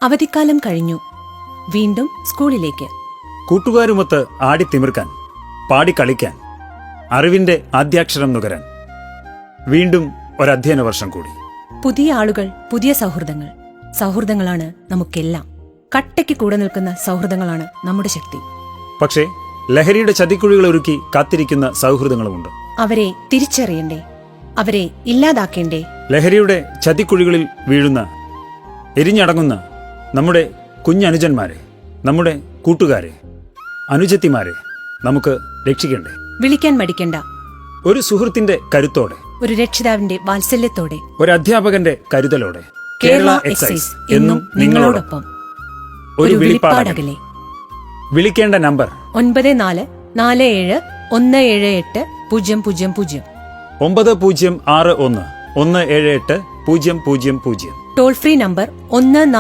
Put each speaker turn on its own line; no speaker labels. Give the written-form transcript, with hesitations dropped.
അവധിക്കാലം കഴിഞ്ഞു. വീണ്ടും സ്കൂളിലേക്ക്.
കൂട്ടുകാരുമൊത്ത് ആടിത്തിമിർക്കാൻ, പാടിക്കളിക്കാൻ, അറിവിന്റെ ആദ്യാക്ഷരം നുകരാൻ. വീണ്ടും ഒരധ്യയന വർഷം കൂടി.
പുതിയ ആളുകൾ, പുതിയ സൗഹൃദങ്ങൾ. സൗഹൃദങ്ങളാണ് നമുക്കെല്ലാം. കട്ടയ്ക്ക് കൂടെ നിൽക്കുന്ന സൗഹൃദങ്ങളാണ് നമ്മുടെ ശക്തി.
പക്ഷേ ലഹരിയുടെ ചതിക്കുഴികൾ ഒരുക്കി കാത്തിരിക്കുന്ന സൗഹൃദങ്ങളുമുണ്ട്.
അവരെ തിരിച്ചറിയണ്ടേ? അവരെ ഇല്ലാതാക്കേണ്ടേ?
ലഹരിയുടെ ചതിക്കുഴികളിൽ വീഴുന്ന, എരിഞ്ഞടങ്ങുന്ന നമ്മുടെ കുഞ്ഞനുജന്മാരെ, നമ്മുടെ കൂട്ടുകാരെ, അനുജത്തിമാരെ നമുക്ക് രക്ഷിക്കണ്ടേ?
വിളിക്കാൻ മടിക്കണ്ട.
ഒരു സുഹൃത്തിന്റെ കരുത്തോടെ,
ഒരു രക്ഷിതാവിന്റെ വാത്സല്യത്തോടെ,
ഒരു അധ്യാപകന്റെ കരുതലോടെ.
കേരള എക്സൈസ് എന്നും നിങ്ങളോടൊപ്പം.
ഒരു വിളിപ്പാടകലെ. വിളിക്കേണ്ട നമ്പർ
9447178000.
9061 17800.
Toll free number 14